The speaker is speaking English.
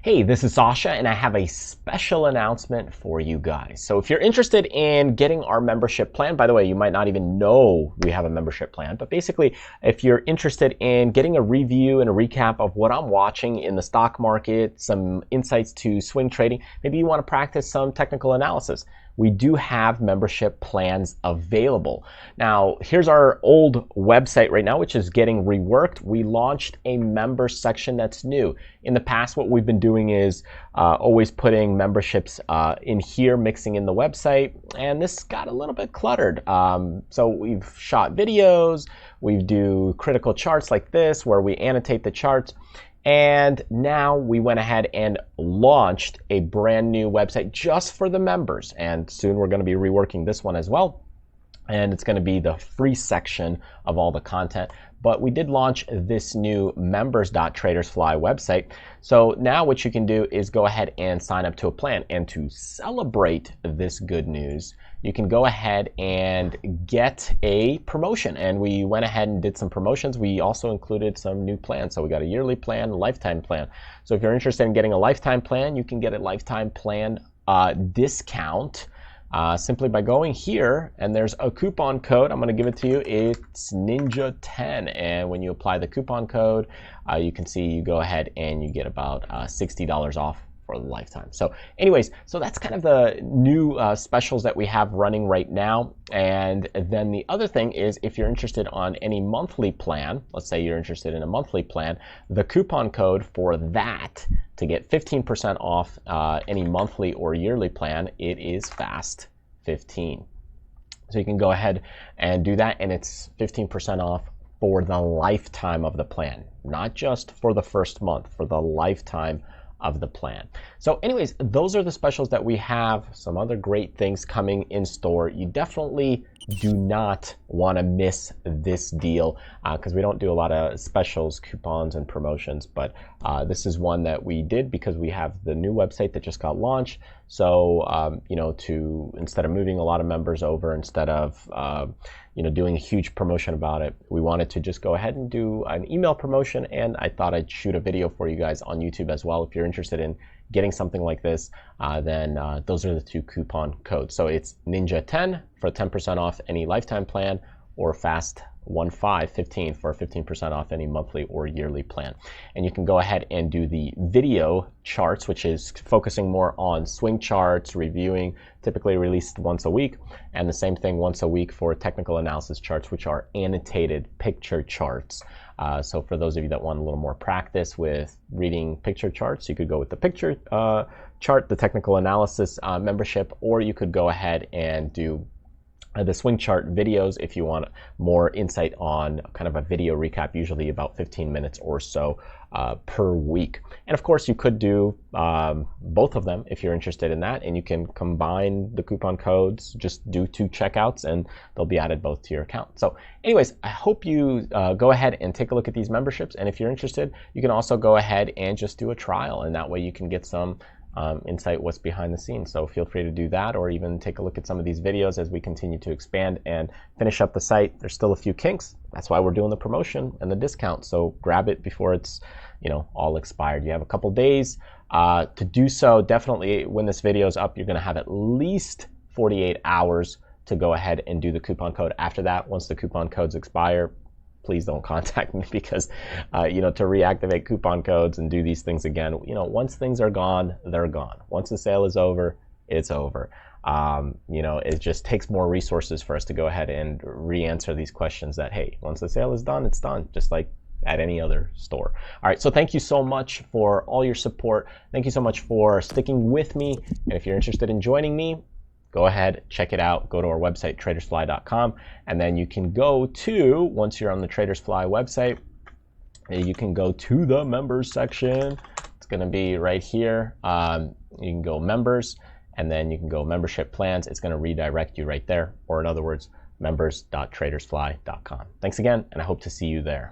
Hey, this is Sasha, and I have a special announcement for you guys. So if you're interested in getting our membership plan, by the way, you might not even know we have a membership plan, but basically, if you're interested in getting a review and a recap of what I'm watching in the stock market, some insights to swing trading, maybe you want to practice some technical analysis, we do have membership plans available. Now, here's our old website right now, which is getting reworked. We launched a members section that's new. In the past, what we've been doing is always putting memberships in here, mixing in the website, and this got a little bit cluttered. So we've shot videos, we do critical charts like this, where we annotate the charts. And now we went ahead and launched a brand new website just for the members. And soon we're going to be reworking this one as well. And it's going to be the free section of all the content. But we did launch this new members.tradersfly website. So now what you can do is go ahead and sign up to a plan. And to celebrate this good news, you can go ahead and get a promotion. And we went ahead and did some promotions. We also included some new plans. So we got a yearly plan, lifetime plan. So if you're interested in getting a lifetime plan, you can get a lifetime plan discount. Simply by going here, and there's a coupon code. I'm going to give it to you. It's Ninja10, and when you apply the coupon code, you can see you go ahead and you get about $60 off for the lifetime. So anyways, so that's kind of the new specials that we have running right now. And then the other thing is, if you're interested on any monthly plan, let's say you're interested in a monthly plan, the coupon code for that to get 15% off any monthly or yearly plan, it is FAST15. So you can go ahead and do that, and it's 15% off for the lifetime of the plan, not just for the first month, for the lifetime of the plan. So anyways, those are the specials that we have. Some other great things coming in store. You definitely do not want to miss this deal because we don't do a lot of specials, coupons, and promotions, but this is one that we did because we have the new website that just got launched. So you know, to instead of moving a lot of members over, instead of you know, doing a huge promotion about it, we wanted to just go ahead and do an email promotion, and I thought I'd shoot a video for you guys on YouTube as well. If you're interested in getting something like this, then those are the two coupon codes. So it's Ninja10 for 10% off any lifetime plan, or FAST15 for 15% off any monthly or yearly plan. And you can go ahead and do the video charts, which is focusing more on swing charts, reviewing, typically released once a week, and the same thing once a week for technical analysis charts, which are annotated picture charts. So for those of you that want a little more practice with reading picture charts, you could go with the picture chart, the technical analysis membership, or you could go ahead and do the swing chart videos if you want more insight on kind of a video recap, usually about 15 minutes or so per week. And of course, you could do both of them if you're interested in that, and you can combine the coupon codes, just do 2 checkouts, and they'll be added both to your account. So anyways, I hope you go ahead and take a look at these memberships, and if you're interested, you can also go ahead and just do a trial, and that way you can get some insight what's behind the scenes. So feel free to do that, or even take a look at some of these videos as we continue to expand and finish up the site. There's still a few kinks. That's why we're doing the promotion and the discount. So grab it before it's, you know, all expired. You have a couple days to do so. Definitely when this video is up, you're going to have at least 48 hours to go ahead and do the coupon code. After that, once the coupon codes expire, please don't contact me, because you know, to reactivate coupon codes and do these things again, you know, once things are gone, they're gone. Once the sale is over, it's over. You know, it just takes more resources for us to go ahead and re-answer these questions that, hey, once the sale is done, it's done, just like at any other store. All right, so thank you so much for all your support. Thank you so much for sticking with me. And if you're interested in joining me, go ahead, check it out. Go to our website, tradersfly.com, and then you can go to, once you're on the Tradersfly website, you can go to the members section. It's going to be right here. You can go members, and then you can go membership plans. It's going to redirect you right there, or in other words, members.tradersfly.com. Thanks again, and I hope to see you there.